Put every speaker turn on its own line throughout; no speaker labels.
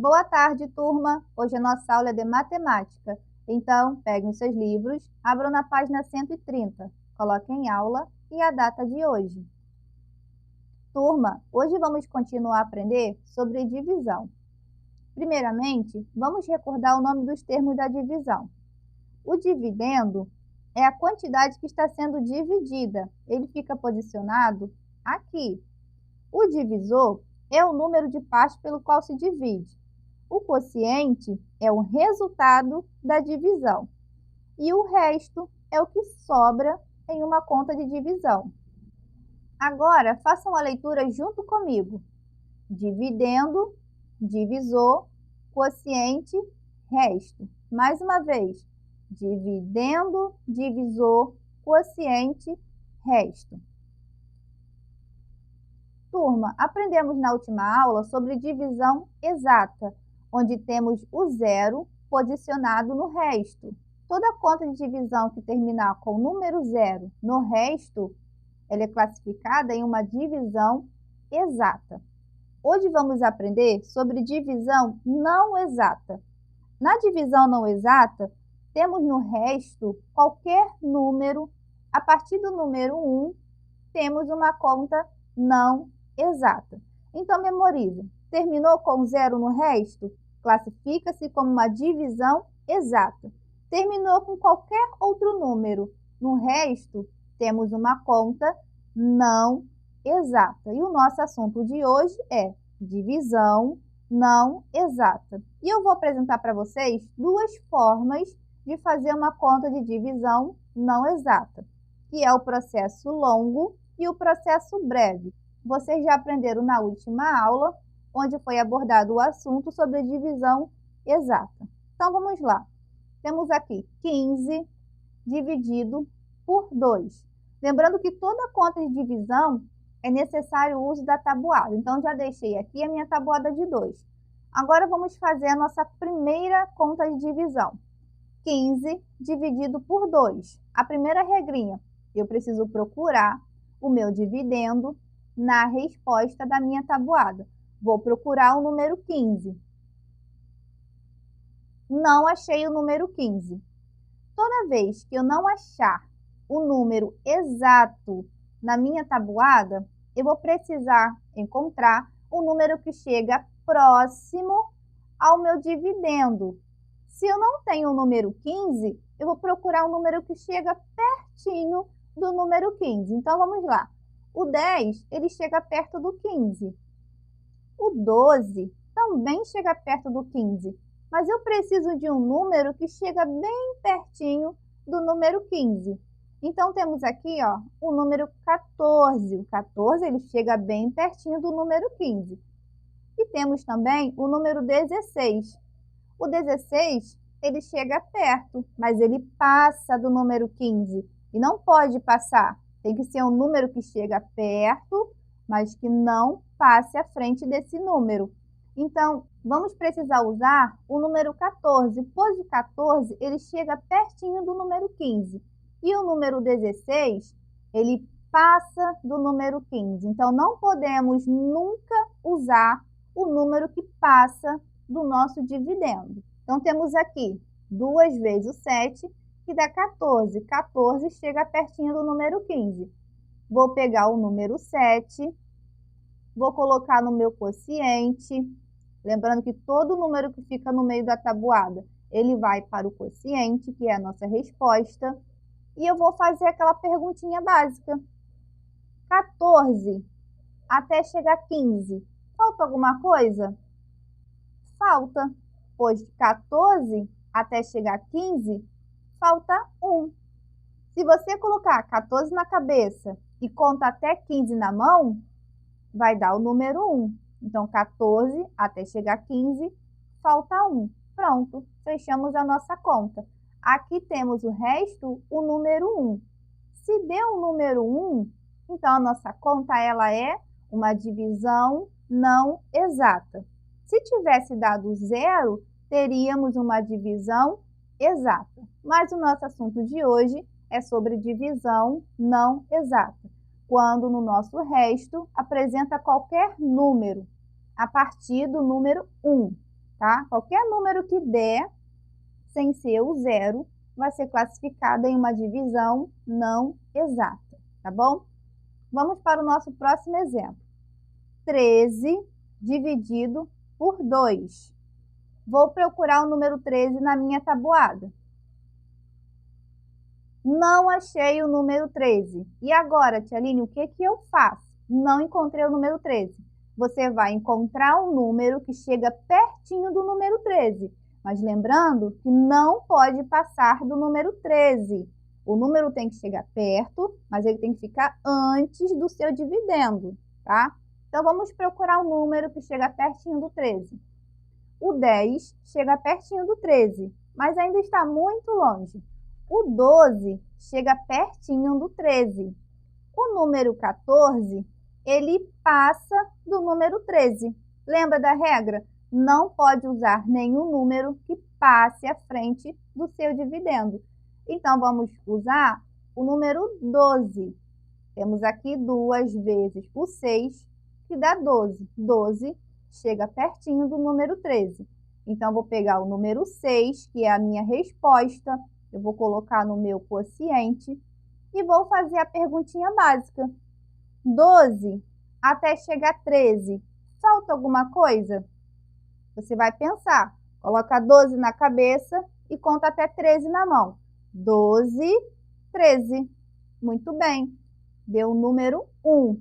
Boa tarde, turma! Hoje a nossa aula é de matemática. Então, peguem os seus livros, abram na página 130, coloquem aula e a data de hoje. Turma, hoje vamos continuar a aprender sobre divisão. Primeiramente, vamos recordar o nome dos termos da divisão. O dividendo é a quantidade que está sendo dividida. Ele fica posicionado aqui. O divisor é o número de partes pelo qual se divide. O quociente é o resultado da divisão. E o resto é o que sobra em uma conta de divisão. Agora, façam a leitura junto comigo. Dividendo, divisor, quociente, resto. Mais uma vez. Dividendo, divisor, quociente, resto. Turma, aprendemos na última aula sobre divisão exata, onde temos o zero posicionado no resto. Toda conta de divisão que terminar com o número zero no resto, ela é classificada em uma divisão exata. Hoje vamos aprender sobre divisão não exata. Na divisão não exata, temos no resto qualquer número. A partir do número 1, temos uma conta não exata. Então, memorize. Terminou com zero no resto? Classifica-se como uma divisão exata. Terminou com qualquer outro número no resto, temos uma conta não exata. E o nosso assunto de hoje é divisão não exata. E eu vou apresentar para vocês duas formas de fazer uma conta de divisão não exata, que é o processo longo e o processo breve. Vocês já aprenderam na última aula, onde foi abordado o assunto sobre divisão exata. Então, vamos lá. Temos aqui 15 dividido por 2. Lembrando que toda conta de divisão é necessário o uso da tabuada. Então, já deixei aqui a minha tabuada de 2. Agora, vamos fazer a nossa primeira conta de divisão. 15 dividido por 2. A primeira regrinha, eu preciso procurar o meu dividendo na resposta da minha tabuada. Vou procurar o número 15. Não achei o número 15. Toda vez que eu não achar o número exato na minha tabuada, eu vou precisar encontrar o número que chega próximo ao meu dividendo. Se eu não tenho o número 15, eu vou procurar um número que chega pertinho do número 15. Então, vamos lá. O 10, ele chega perto do 15. O 12 também chega perto do 15. Mas eu preciso de um número que chega bem pertinho do número 15. Então, temos aqui, ó, o número 14. O 14, ele chega bem pertinho do número 15. E temos também o número 16. O 16, ele chega perto, mas ele passa do número 15. E não pode passar. Tem que ser um número que chega perto, mas que não passe à frente desse número. Então, vamos precisar usar o número 14, pois o 14 ele chega pertinho do número 15. E o número 16, ele passa do número 15. Então, não podemos nunca usar o número que passa do nosso dividendo. Então, temos aqui 2 vezes o 7, que dá 14. 14 chega pertinho do número 15. Vou pegar o número 7, vou colocar no meu quociente. Lembrando que todo número que fica no meio da tabuada, ele vai para o quociente, que é a nossa resposta. E eu vou fazer aquela perguntinha básica. 14 até chegar a 15. Falta alguma coisa? Falta, pois de 14 até chegar a 15, falta 1. Se você colocar 14 na cabeça e conta até 15 na mão, vai dar o número 1. Então, 14 até chegar a 15, falta 1. Pronto, fechamos a nossa conta. Aqui temos o resto, o número 1. Se deu o número 1, então a nossa conta ela é uma divisão não exata. Se tivesse dado 0, teríamos uma divisão exata. Mas o nosso assunto de hoje é sobre divisão não exata, quando no nosso resto apresenta qualquer número a partir do número 1. tá? Qualquer número que der, sem ser o zero, vai ser classificado em uma divisão não exata, tá bom? Vamos para o nosso próximo exemplo. 13 dividido por 2. Vou procurar o número 13 na minha tabuada. Não achei o número 13. E agora, Tia Aline, o que eu faço? Não encontrei o número 13. Você vai encontrar um número que chega pertinho do número 13. Mas lembrando que não pode passar do número 13. O número tem que chegar perto, mas ele tem que ficar antes do seu dividendo, tá? Então, vamos procurar um número que chega pertinho do 13. O 10 chega pertinho do 13, mas ainda está muito longe. O 12 chega pertinho do 13. O número 14, ele passa do número 13. Lembra da regra? Não pode usar nenhum número que passe à frente do seu dividendo. Então, vamos usar o número 12. Temos aqui 2 vezes o 6, que dá 12. 12 chega pertinho do número 13. Então, vou pegar o número 6, que é a minha resposta, eu vou colocar no meu quociente e vou fazer a perguntinha básica. 12 até chegar a 13, falta alguma coisa? Você vai pensar, coloca 12 na cabeça e conta até 13 na mão. 12, 13. Muito bem, deu o número 1.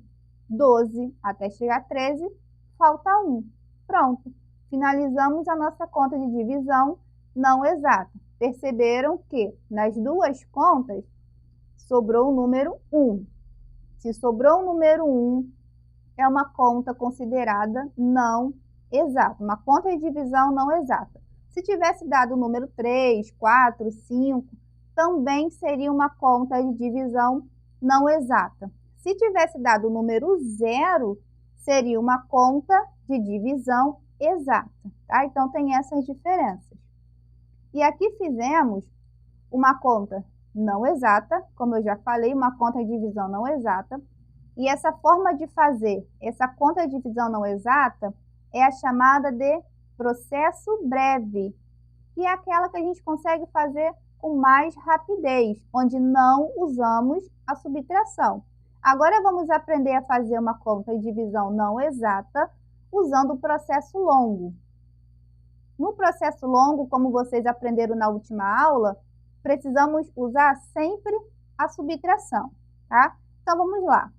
12 até chegar a 13, falta 1. Pronto, finalizamos a nossa conta de divisão não exata. Perceberam que nas duas contas sobrou o número 1. Se sobrou o número 1, é uma conta considerada não exata, uma conta de divisão não exata. Se tivesse dado o número 3, 4, 5, também seria uma conta de divisão não exata. Se tivesse dado o número 0, seria uma conta de divisão exata, tá? Então, tem essas diferenças. E aqui fizemos uma conta não exata, como eu já falei, uma conta de divisão não exata. E essa forma de fazer essa conta de divisão não exata é a chamada de processo breve, que é aquela que a gente consegue fazer com mais rapidez, onde não usamos a subtração. Agora vamos aprender a fazer uma conta de divisão não exata usando o processo longo. No processo longo, como vocês aprenderam na última aula, precisamos usar sempre a subtração, tá? Então, vamos lá.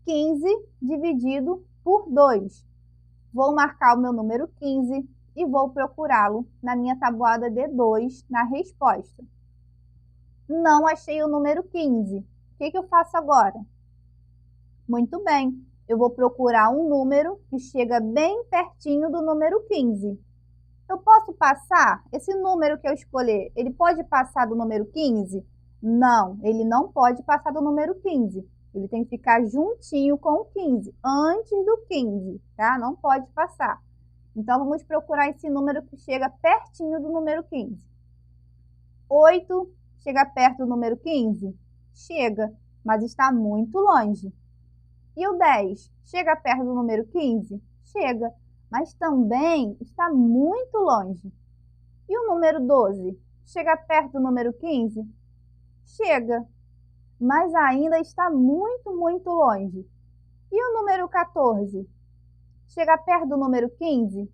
15 dividido por 2. Vou marcar o meu número 15 e vou procurá-lo na minha tabuada de 2 na resposta. Não achei o número 15. O que eu faço agora? Muito bem, eu vou procurar um número que chega bem pertinho do número 15. Eu posso passar? Esse número que eu escolher, ele pode passar do número 15? Não, ele não pode passar do número 15. Ele tem que ficar juntinho com o 15, antes do 15, tá? Não pode passar. Então, vamos procurar esse número que chega pertinho do número 15. 8 chega perto do número 15? Chega, mas está muito longe. E o 10 chega perto do número 15? Chega, mas também está muito longe. E o número 12 chega perto do número 15? Chega, mas ainda está muito, muito longe. E o número 14? Chega perto do número 15?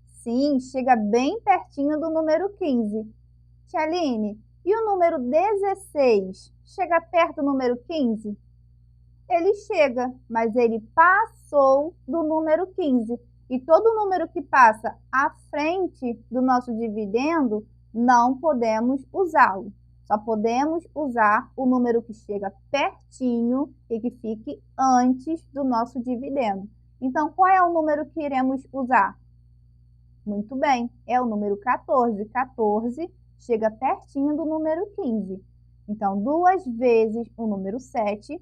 Sim, chega bem pertinho do número 15. Tia Aline, e o número 16? Chega perto do número 15? Ele chega, mas ele passou do número 15. E todo número que passa à frente do nosso dividendo, não podemos usá-lo. Só podemos usar o número que chega pertinho e que fique antes do nosso dividendo. Então, qual é o número que iremos usar? Muito bem, é o número 14. 14 chega pertinho do número 15. Então, 2 vezes o número 7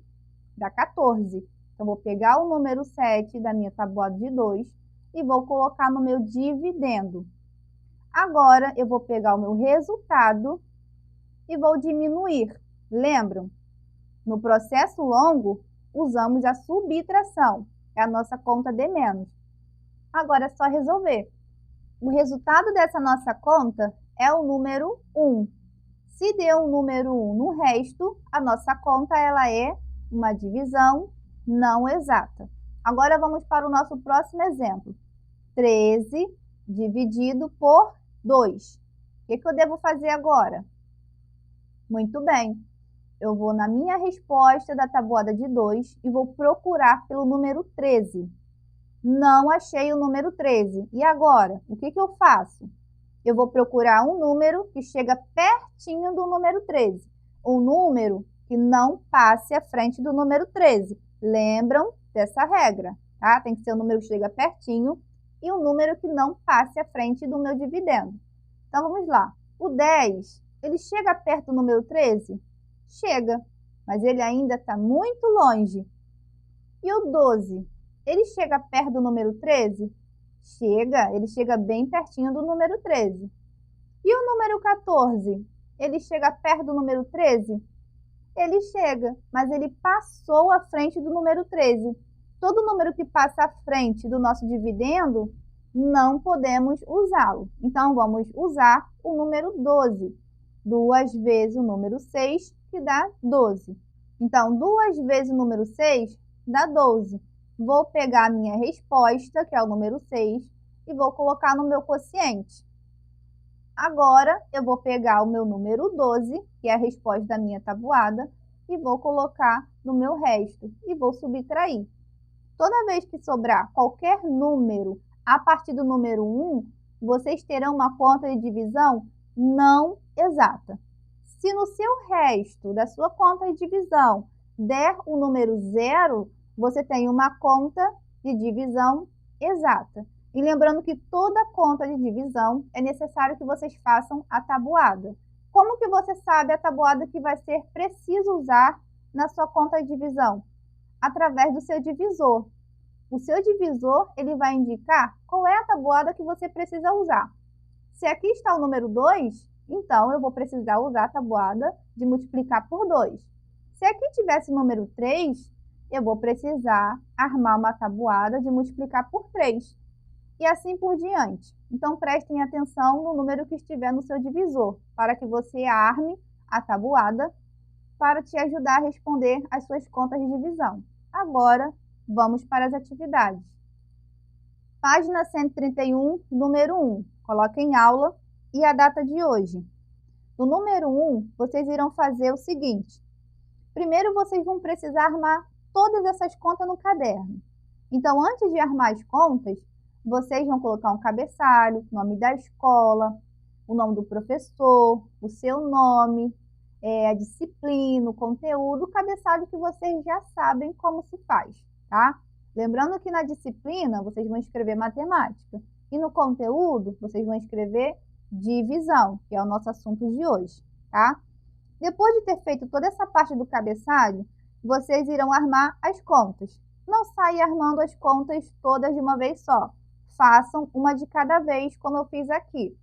dá 14. Então, vou pegar o número 7 da minha tabuada de 2 e vou colocar no meu dividendo. Agora, eu vou pegar o meu resultado e vou diminuir. Lembram? No processo longo, usamos a subtração. É a nossa conta de menos. Agora é só resolver. O resultado dessa nossa conta é o número 1. Se deu um número 1 no resto, a nossa conta ela é uma divisão não exata. Agora vamos para o nosso próximo exemplo. 13 dividido por 2. O que eu devo fazer agora? Muito bem. Eu vou na minha resposta da tabuada de 2 e vou procurar pelo número 13. Não achei o número 13. E agora? O que eu faço? Eu vou procurar um número que chega pertinho do número 13. Um número que não passe à frente do número 13. Lembram dessa regra, tá? Tem que ser um número que chega pertinho e um número que não passe à frente do meu dividendo. Então, vamos lá. O 10, ele chega perto do número 13? Chega, mas ele ainda está muito longe. E o 12, ele chega perto do número 13? Chega, ele chega bem pertinho do número 13. E o número 14, ele chega perto do número 13? Ele chega, mas ele passou à frente do número 13. Todo número que passa à frente do nosso dividendo, não podemos usá-lo. Então, vamos usar o número 12. 2 vezes o número 6, que dá 12. Então, 2 vezes o número 6 dá 12. Vou pegar a minha resposta, que é o número 6, e vou colocar no meu quociente. Agora, eu vou pegar o meu número 12, que é a resposta da minha tabuada, e vou colocar no meu resto, e vou subtrair. Toda vez que sobrar qualquer número a partir do número 1, vocês terão uma conta de divisão não exata. Se no seu resto da sua conta de divisão der o número 0, você tem uma conta de divisão exata. E lembrando que toda conta de divisão é necessário que vocês façam a tabuada. Como que você sabe a tabuada que vai ser preciso usar na sua conta de divisão? Através do seu divisor. O seu divisor ele vai indicar qual é a tabuada que você precisa usar. Se aqui está o número 2, então eu vou precisar usar a tabuada de multiplicar por 2. Se aqui tivesse o número 3, eu vou precisar armar uma tabuada de multiplicar por 3. E assim por diante. Então, prestem atenção no número que estiver no seu divisor, para que você arme a tabuada para te ajudar a responder as suas contas de divisão. Agora, vamos para as atividades. Página 131, número 1. Coloquem aula e a data de hoje. No número 1, vocês irão fazer o seguinte. Primeiro, vocês vão precisar armar todas essas contas no caderno. Então, antes de armar as contas, vocês vão colocar um cabeçalho, o nome da escola, o nome do professor, o seu nome, a disciplina, o conteúdo, o cabeçalho que vocês já sabem como se faz, tá? Lembrando que na disciplina, vocês vão escrever matemática. E no conteúdo, vocês vão escrever divisão, que é o nosso assunto de hoje, tá? Depois de ter feito toda essa parte do cabeçalho, vocês irão armar as contas. Não saia armando as contas todas de uma vez só. Façam uma de cada vez, como eu fiz aqui.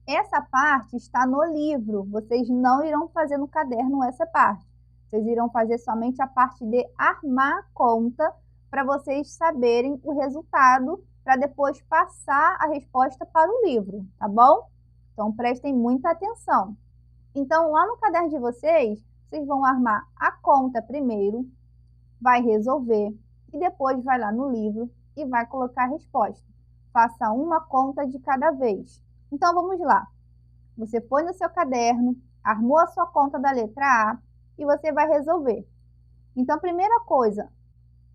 Essa parte está no livro. Vocês não irão fazer no caderno essa parte. Vocês irão fazer somente a parte de armar a conta para vocês saberem o resultado, para depois passar a resposta para o livro, tá bom? Então, prestem muita atenção. Então, lá no caderno de vocês, vocês vão armar a conta primeiro, vai resolver, e depois vai lá no livro e vai colocar a resposta. Faça uma conta de cada vez. Então, vamos lá. Você foi no seu caderno, armou a sua conta da letra A e você vai resolver. Então, primeira coisa,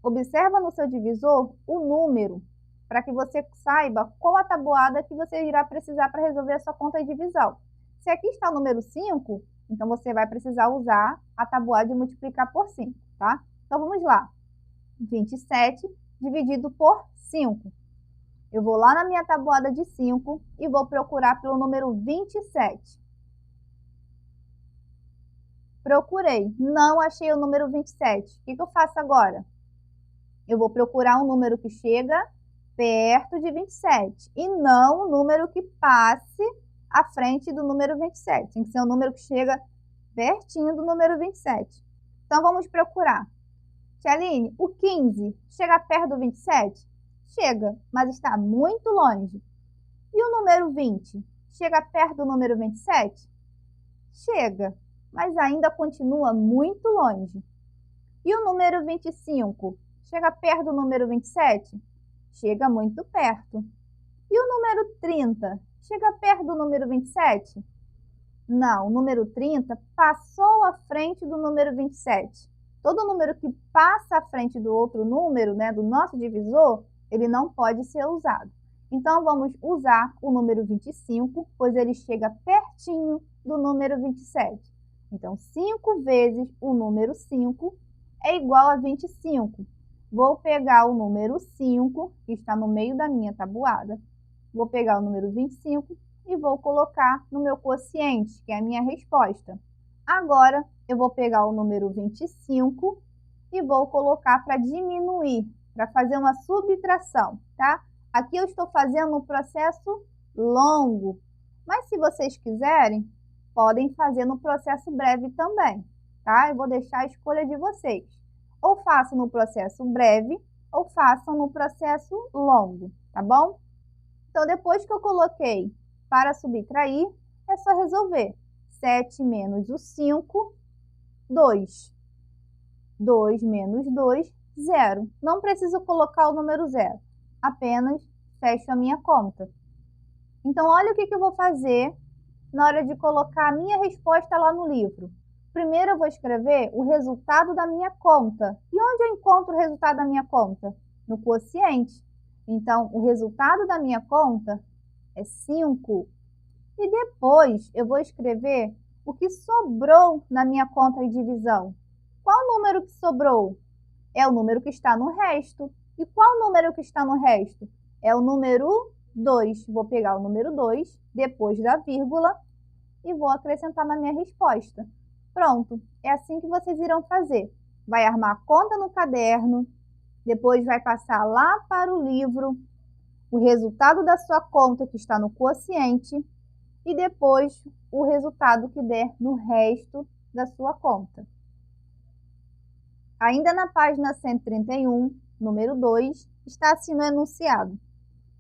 observa no seu divisor o número, para que você saiba qual a tabuada que você irá precisar para resolver a sua conta de divisão. Se aqui está o número 5, então você vai precisar usar a tabuada de multiplicar por 5, tá? Então, vamos lá. 27 dividido por 5. Eu vou lá na minha tabuada de 5 e vou procurar pelo número 27. Procurei, não achei o número 27. O que eu faço agora? Eu vou procurar um número que chega perto de 27 e não um número que passe à frente do número 27. Tem que ser um número que chega pertinho do número 27. Então, vamos procurar. Tia Aline, o 15 chega perto do 27? Chega, mas está muito longe. E o número 20? Chega perto do número 27? Chega, mas ainda continua muito longe. E o número 25? Chega perto do número 27? Chega muito perto. E o número 30? Chega perto do número 27? Não, o número 30 passou à frente do número 27. Todo número que passa à frente do outro número, né, do nosso divisor, ele não pode ser usado. Então, vamos usar o número 25, pois ele chega pertinho do número 27. Então, 5 vezes o número 5 é igual a 25. Vou pegar o número 5, que está no meio da minha tabuada. Vou pegar o número 25 e vou colocar no meu quociente, que é a minha resposta. Agora, eu vou pegar o número 25 e vou colocar para diminuir, para fazer uma subtração, tá? Aqui eu estou fazendo um processo longo, mas se vocês quiserem, podem fazer no processo breve também, tá? Eu vou deixar a escolha de vocês. Ou façam no processo breve, ou façam no processo longo, tá bom? Então, depois que eu coloquei para subtrair, é só resolver. 7 menos o 5, 2. 2 menos 2, 0. Não preciso colocar o número 0, apenas fecho a minha conta. Então, olha o que eu vou fazer na hora de colocar a minha resposta lá no livro. Primeiro, eu vou escrever o resultado da minha conta. E onde eu encontro o resultado da minha conta? No quociente. Então, o resultado da minha conta é 5. E depois, eu vou escrever o que sobrou na minha conta de divisão. Qual número que sobrou? É o número que está no resto. E qual número que está no resto? É o número 2. Vou pegar o número 2, depois da vírgula, e vou acrescentar na minha resposta. Pronto, é assim que vocês irão fazer. Vai armar a conta no caderno, depois vai passar lá para o livro, o resultado da sua conta que está no quociente, e depois o resultado que der no resto da sua conta. Ainda na página 131, número 2, está assim no enunciado.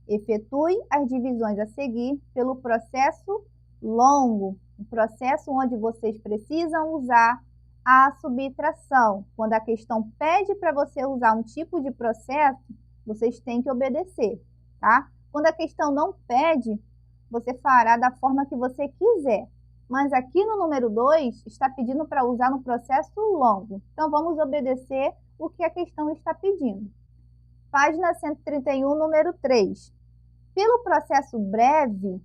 Efetue as divisões a seguir pelo processo longo, um processo onde vocês precisam usar a subtração. Quando a questão pede para você usar um tipo de processo, vocês têm que obedecer, tá? Quando a questão não pede, você fará da forma que você quiser. Mas aqui no número 2, está pedindo para usar no processo longo. Então, vamos obedecer o que a questão está pedindo. Página 131, número 3. Pelo processo breve,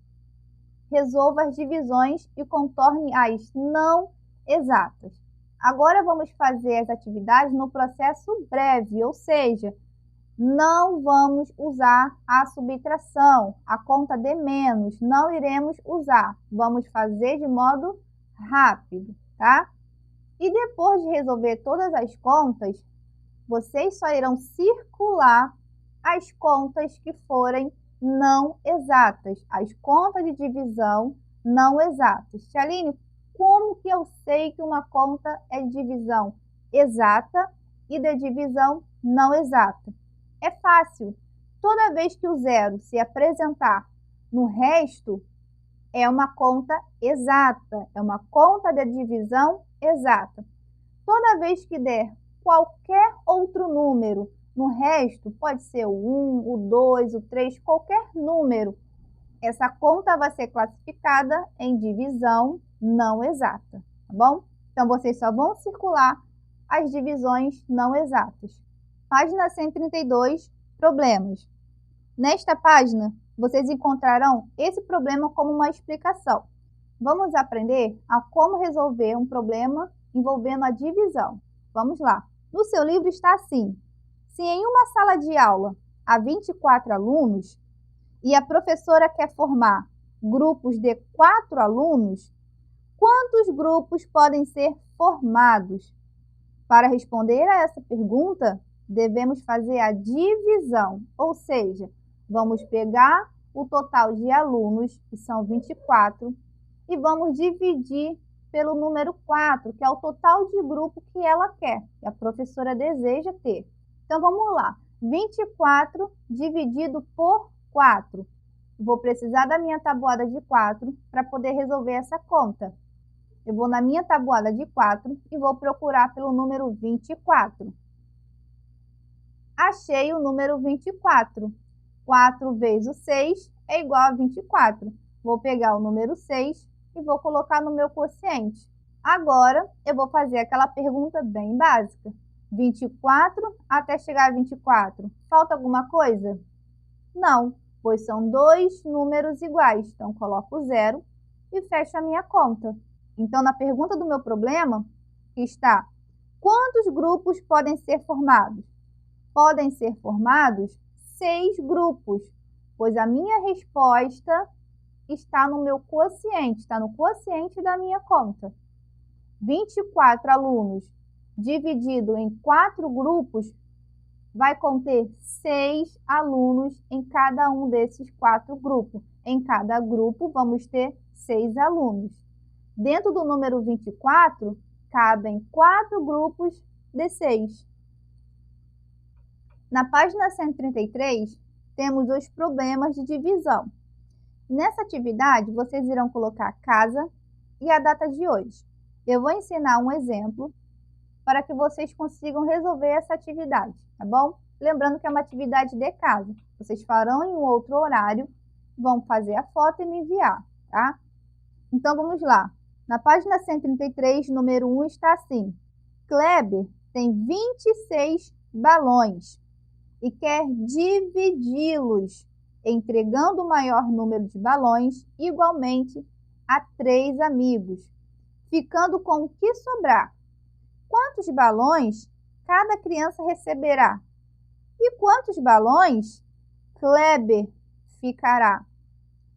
resolva as divisões e contorne as não exatas. Agora, vamos fazer as atividades no processo breve, ou seja, não vamos usar a subtração, a conta de menos, não iremos usar. Vamos fazer de modo rápido, tá? E depois de resolver todas as contas, vocês só irão circular as contas que forem não exatas, as contas de divisão não exatas. Tialine, como que eu sei que uma conta é de divisão exata e de divisão não exata? É fácil. Toda vez que o zero se apresentar no resto, é uma conta exata, é uma conta de divisão exata. Toda vez que der qualquer outro número no resto, pode ser o 1, o 2, o 3, qualquer número, essa conta vai ser classificada em divisão não exata, tá bom? Então, vocês só vão circular as divisões não exatas. Página 132, problemas. Nesta página, vocês encontrarão esse problema como uma explicação. Vamos aprender a como resolver um problema envolvendo a divisão. Vamos lá. No seu livro está assim: se em uma sala de aula há 24 alunos e a professora quer formar grupos de 4 alunos, quantos grupos podem ser formados? Para responder a essa pergunta, devemos fazer a divisão, ou seja, vamos pegar o total de alunos, que são 24, e vamos dividir pelo número 4, que é o total de grupo que ela quer, que a professora deseja ter. Então, vamos lá. 24 dividido por 4 vou precisar da minha tabuada de 4 para poder resolver essa conta. Eu vou na minha tabuada de 4 e vou procurar pelo número 24. Achei o número 24. 4 vezes o 6 é igual a 24. Vou pegar o número 6 e vou colocar no meu quociente. Agora, eu vou fazer aquela pergunta bem básica. 24 até chegar a 24. Falta alguma coisa? Não, pois são dois números iguais. Então, coloco o 0 e fecho a minha conta. Então, na pergunta do meu problema, está: quantos grupos podem ser formados? Podem ser formados 6 grupos, pois a minha resposta está no meu quociente, está no quociente da minha conta. 24 alunos dividido em 4 grupos vai conter 6 alunos em cada um desses 4 grupos. Em cada grupo vamos ter 6 alunos. Dentro do número 24, cabem 4 grupos de 6. Na página 133, temos os problemas de divisão. Nessa atividade, vocês irão colocar a casa e a data de hoje. Eu vou ensinar um exemplo para que vocês consigam resolver essa atividade, tá bom? Lembrando que é uma atividade de casa. Vocês farão em um outro horário, vão fazer a foto e me enviar, tá? Então, vamos lá. Na página 133, número 1, está assim: Kleber tem 26 balões e quer dividi-los, entregando o maior número de balões igualmente a 3 amigos, ficando com o que sobrar. Quantos balões cada criança receberá? E quantos balões Kleber ficará?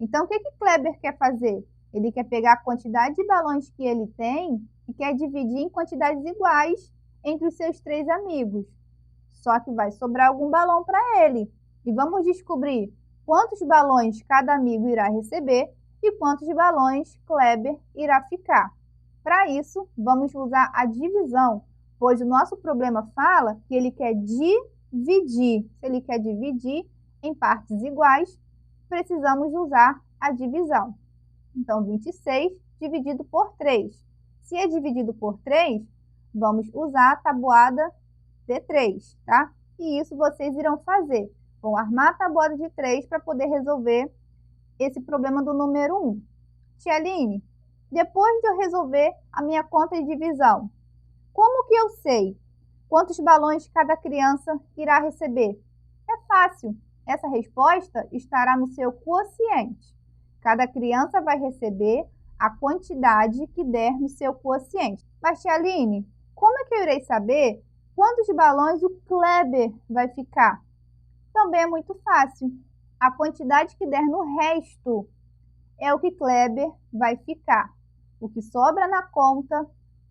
Então, o que Kleber quer fazer? Ele quer pegar a quantidade de balões que ele tem e quer dividir em quantidades iguais entre os seus 3 amigos. Só que vai sobrar algum balão para ele. E vamos descobrir quantos balões cada amigo irá receber e quantos balões Kleber irá ficar. Para isso, vamos usar a divisão, pois o nosso problema fala que ele quer dividir. Se ele quer dividir em partes iguais, precisamos usar a divisão. Então, 26 dividido por 3. Se é dividido por 3, vamos usar a tabuada de 3, tá? E isso vocês irão fazer. Vão armar a tabuada de 3 para poder resolver esse problema do número 1. Tia Aline, depois de eu resolver a minha conta de divisão, como que eu sei quantos balões cada criança irá receber? É fácil. Essa resposta estará no seu quociente. Cada criança vai receber a quantidade que der no seu quociente. Mas, tia Aline, como é que eu irei saber quantos balões o Kleber vai ficar? Também é muito fácil. A quantidade que der no resto é o que Kleber vai ficar. O que sobra na conta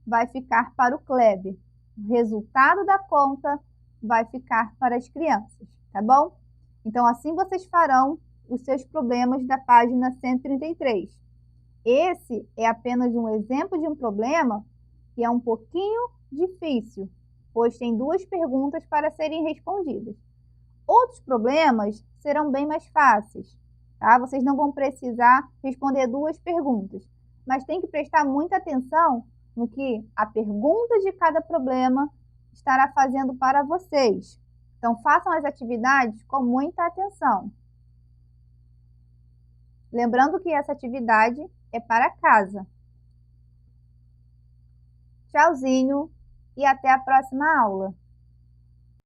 vai ficar para o Kleber. O resultado da conta vai ficar para as crianças, tá bom? Então, assim vocês farão os seus problemas da página 133. Esse é apenas um exemplo de um problema que é um pouquinho difícil, pois tem 2 perguntas para serem respondidas. Outros problemas serão bem mais fáceis, tá? Vocês não vão precisar responder 2 perguntas, mas tem que prestar muita atenção no que a pergunta de cada problema estará fazendo para vocês. Então, façam as atividades com muita atenção. Lembrando que essa atividade é para casa. Tchauzinho e até a próxima aula.